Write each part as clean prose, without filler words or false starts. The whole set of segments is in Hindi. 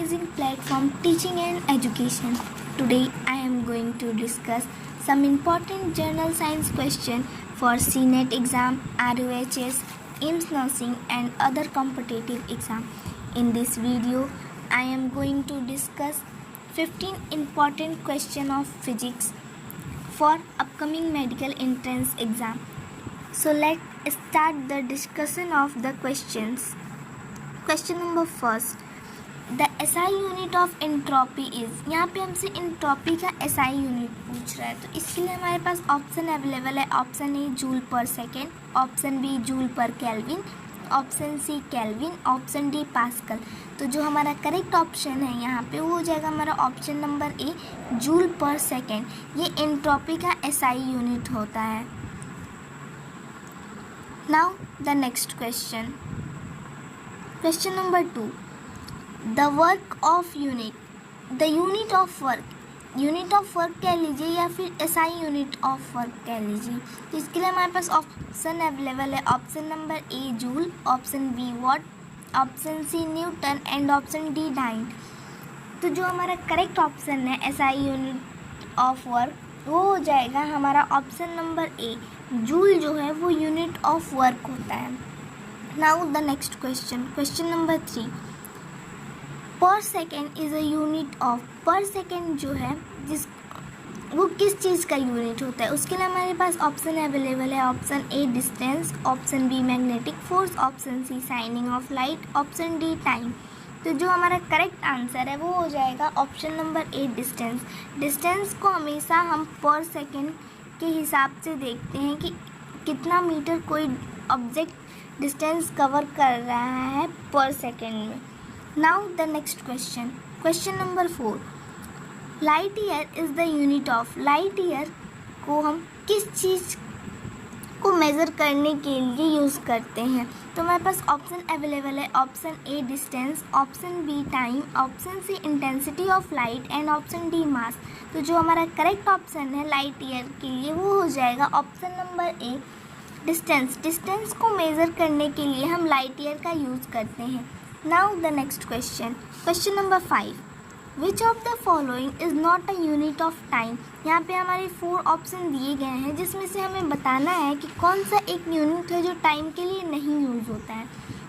amazing platform Teaching and Education. Today I am going to discuss some important general science question for CNET exam, ROHS, AIMS nursing and other competitive exam. In this video I am going to discuss 15 important question of physics for upcoming medical entrance exam. So let's start the discussion of the questions. Question number first, the SI unit of entropy is. यहाँ पे हमसे एंट्रोपी का एसआई यूनिट पूछ रहा है, तो इसके लिए हमारे पास ऑप्शन अवेलेबल है। Option A joule per second, option B joule per kelvin, option C kelvin, option D pascal. तो जो हमारा करेक्ट ऑप्शन है यहाँ पे वो हो जाएगा हमारा option number A joule per second. ये एंट्रोपी का एसआई यूनिट होता है। Now the next question, question number 2, the work of unit. The unit of work कह लीजिए या फिर एसआई यूनिट ऑफ वर्क कह लीजिए। तो इसके लिए हमारे पास ऑप्शन अवेलेबल है। Option number A joule, option B watt, option C newton and option D dyne. तो जो हमारा करेक्ट ऑप्शन है एसआई यूनिट ऑफ वर्क वो हो जाएगा हमारा ऑप्शन नंबर ए जूल। जो है वो यूनिट ऑफ वर्क होता है। Now the next question, question number 3, पर second is a unit of. पर सेकेंड जो है वो किस चीज़ का यूनिट होता है, उसके लिए हमारे पास ऑप्शन अवेलेबल है। Option A distance, option B magnetic force, option C shining of light, option D time. तो जो हमारा करेक्ट आंसर है वो हो जाएगा option number A distance. Distance को हमेशा हम पर सेकेंड के हिसाब से देखते हैं कि कितना मीटर कोई ऑब्जेक्ट डिस्टेंस कवर कर रहा है पर सेकेंड में। Now the next question, question number 4, light year is the unit of. Light year को हम किस चीज़ को मेज़र करने के लिए यूज़ करते हैं। तो हमारे पास ऑप्शन अवेलेबल है। Option A distance, option B time, option C intensity of light and option D mass. तो जो हमारा करेक्ट ऑप्शन है लाइट ईयर के लिए वो हो जाएगा option number A distance. Distance को मेज़र करने के लिए हम लाइट ईयर का यूज़ करते हैं। Now the next question, question number 5, which of the following is not a unit of time. यहाँ पे हमारे 4 ऑप्शन दिए गए हैं जिसमें से हमें बताना है कि कौन सा एक यूनिट है जो टाइम के लिए नहीं यूज़ होता है।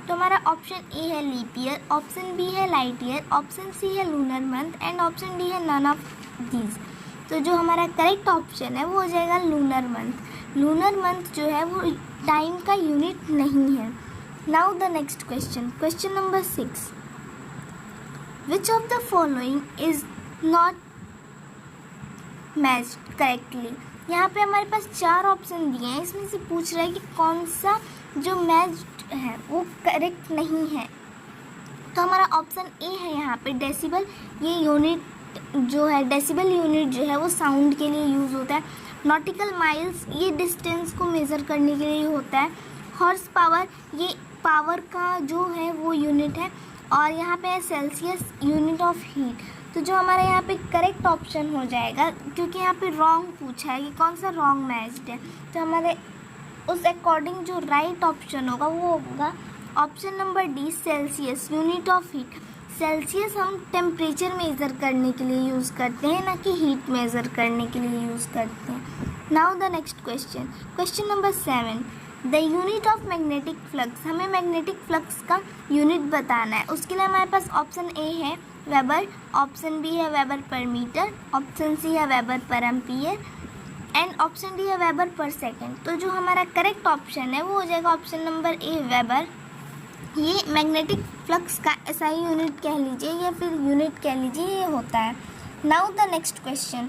तो हमारा ऑप्शन ए है लीप ईयर, ऑप्शन बी है लाइट ईयर, ऑप्शन सी है lunar month and option D है नन ऑफ दीज। तो जो हमारा करेक्ट ऑप्शन है वो हो जाएगा लूनर मंथ। लूनर मंथ जो है वो टाइम का यूनिट नहीं है। Now the next question, question number 6, which of the following is not matched correctly. यहाँ पे हमारे पास 4 ऑप्शन दिए हैं, इसमें से पूछ रहा है कि कौन सा जो मैच्ड है वो करेक्ट नहीं है। तो हमारा ऑप्शन ए है यहाँ पे डेसिबल। ये यूनिट जो है डेसिबल यूनिट जो है वो साउंड के लिए यूज़ होता है। नॉटिकल माइल्स ये डिस्टेंस को मेज़र करने के लिए होता है। हॉर्स पावर ये पावर का जो है वो यूनिट है। और यहाँ पे है सेल्सियस यूनिट ऑफ हीट। तो जो हमारा यहाँ पे करेक्ट ऑप्शन हो जाएगा, क्योंकि यहाँ पे रॉन्ग पूछा है कि कौन सा रॉन्ग मैच्ड है, तो हमारे उस अकॉर्डिंग जो राइट ऑप्शन होगा वो होगा option number D Celsius unit of heat. Celsius हम टेम्परेचर मेज़र करने के लिए यूज़ करते हैं, ना कि हीट मेज़र करने के लिए यूज़ करते हैं। Now the next question, question number 7, the unit of magnetic flux. हमें मैग्नेटिक फ्लक्स का यूनिट बताना है। उसके लिए हमारे पास ऑप्शन ए है वेबर, ऑप्शन बी है weber per metre, option C है weber per ampere and option D है वेबर पर सेकेंड। तो जो हमारा करेक्ट ऑप्शन है वो हो जाएगा ऑप्शन नंबर ए वेबर। ये मैग्नेटिक फ्लक्स का एसआई यूनिट कह लीजिए या फिर यूनिट कह लीजिए, ये होता है। Now the next question,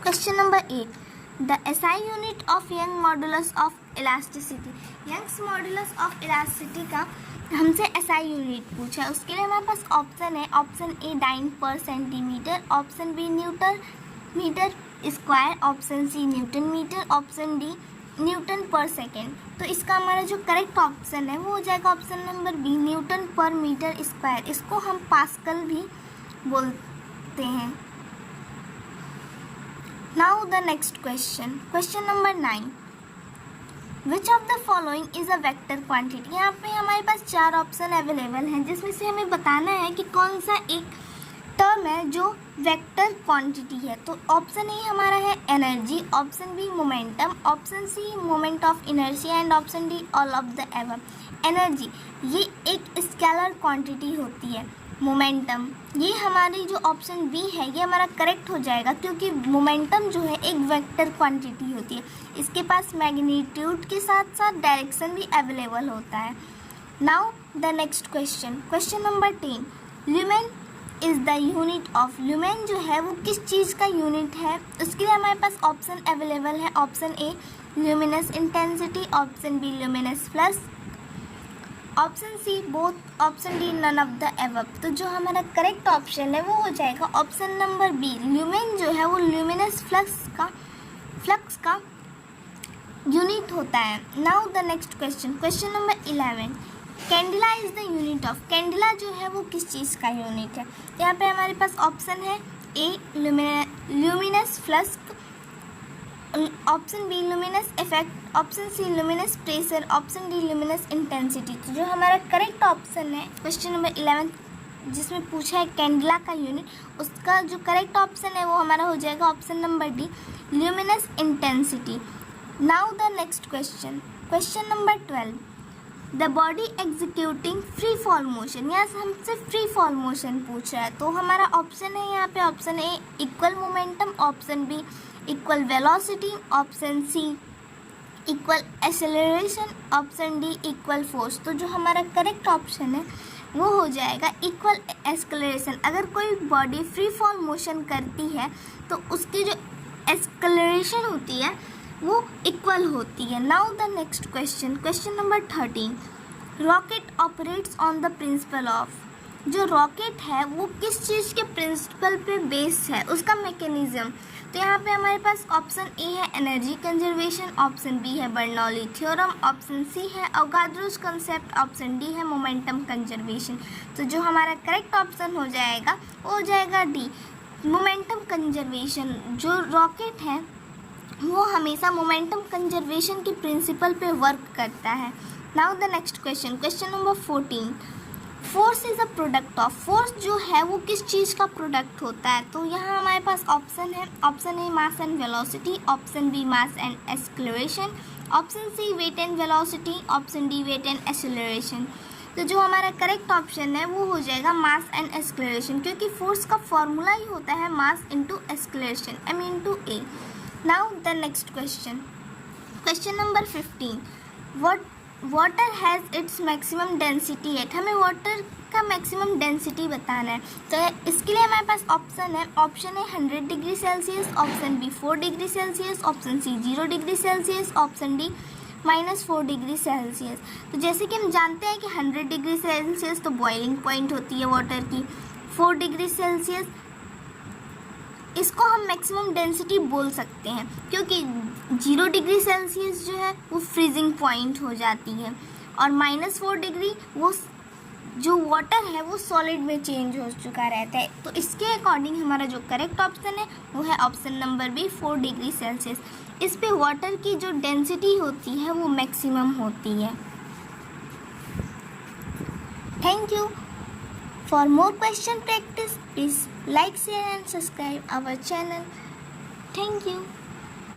question number 8, the SI unit of Young modulus of elasticity. Young's modulus of elasticity का हमसे एसआई यूनिट पूछा है। उसके लिए हमारे पास ऑप्शन है। Option A dyne per centimetre, option B newton metre square, option C newton metre, option D newton per second. तो इसका हमारा जो करेक्ट ऑप्शन है वो हो जाएगा ऑप्शन नंबर बी न्यूटन पर मीटर स्क्वायर। इसको हम पास्कल भी बोलते हैं। Now the next question, question number 9, which of the following is a vector quantity. यहाँ पे हमारे पास 4 ऑप्शन अवेलेबल हैं जिसमें से हमें बताना है कि कौन सा एक टर्म है जो वेक्टर क्वांटिटी है। तो ऑप्शन ए हमारा है energy, option B momentum, option C moment of inertia and option D all of the above. Energy ये एक स्केलर क्वांटिटी होती है। मोमेंटम ये हमारी जो ऑप्शन बी है ये हमारा करेक्ट हो जाएगा क्योंकि मोमेंटम जो है एक वेक्टर क्वांटिटी होती है। इसके पास मैग्नीट्यूड के साथ साथ डायरेक्शन भी अवेलेबल होता है। Now the next question number 10, lumen is the unit of. Lumen जो है वो किस चीज़ का यूनिट है, उसके लिए हमारे पास ऑप्शन अवेलेबल है। Option A luminous intensity, option B luminous flux, option C both, option D none of the above. तो जो हमारा करेक्ट ऑप्शन है वो हो जाएगा ऑप्शन नंबर बी। ल्यूमेन जो है वो ल्यूमिनस फ्लक्स का यूनिट होता है। Now the next question number 11, candela is the unit of. Candela जो है वो किस चीज़ का यूनिट है। यहाँ पे हमारे पास ऑप्शन है A luminous flux, option B luminous effect, option C luminous pressure, option D luminous intensity. तो जो हमारा करेक्ट ऑप्शन है क्वेश्चन नंबर 11 जिसमें पूछा है कैंडिला का यूनिट, उसका जो करेक्ट ऑप्शन है वो हमारा हो जाएगा option number D luminous intensity. Now the next question number 12, the body executing free fall motion. यहाँ से हमसे फ्री फॉल मोशन पूछ रहा है तो हमारा ऑप्शन है यहाँ पे option A equal momentum, option B equal velocity, option C equal acceleration, option D equal force. तो जो हमारा करेक्ट ऑप्शन है वो हो जाएगा इक्वल एक्सेलरेशन। अगर कोई बॉडी फ्री फॉल मोशन करती है तो उसकी जो एक्सेलरेशन होती है वो इक्वल होती है। Now the next question number 13, rocket operates on the principle of. जो रॉकेट है वो किस चीज़ के प्रिंसिपल पे बेस्ड है, उसका मैकेनिज्म। तो यहाँ पे हमारे पास ऑप्शन ए है एनर्जी कंजर्वेशन, ऑप्शन बी है बर्नौली थ्योरम, ऑप्शन सी है अवोगाड्रोस कंसेप्ट, ऑप्शन डी है मोमेंटम कंजर्वेशन। तो जो हमारा करेक्ट ऑप्शन हो जाएगा वो हो जाएगा डी मोमेंटम कंजर्वेशन। जो रॉकेट है वो हमेशा मोमेंटम कंजर्वेशन के प्रिंसिपल पे वर्क करता है। Now the next question number 14, force is a product of. Force जो है वो किस चीज़ का प्रोडक्ट होता है। तो यहाँ हमारे पास ऑप्शन है, option A mass and velocity, option B mass and acceleration, option C weight and velocity, option D weight and acceleration. तो जो हमारा करेक्ट ऑप्शन है वो हो जाएगा मास एंड एक्सेलरेशन क्योंकि फोर्स का फॉर्मूला ही होता है mass into acceleration m/a। Now the next question number 15, water has its maximum density at. हमें वाटर का मैक्सिमम डेंसिटी बताना है तो इसके लिए हमारे पास ऑप्शन है, ऑप्शन है 100 degree Celsius, option B 4 degree Celsius, option C 0 degree Celsius, option D -4 degree Celsius. तो जैसे कि हम जानते हैं कि 100 डिग्री सेल्सियस तो बॉइलिंग पॉइंट होती है वाटर की, 4 डिग्री सेल्सियस इसको हम मैक्सिमम डेंसिटी बोल सकते हैं क्योंकि 0 डिग्री सेल्सियस जो है वो फ्रीजिंग पॉइंट हो जाती है और -4 डिग्री वो जो वाटर है वो सॉलिड में चेंज हो चुका रहता है। तो इसके अकॉर्डिंग हमारा जो करेक्ट ऑप्शन है वो है option number B 4 degree Celsius. इस पे वाटर की जो डेंसिटी होती है वो मैक्सिमम होती है। Thank you. For more question practice, please like, share and subscribe our channel. Thank you.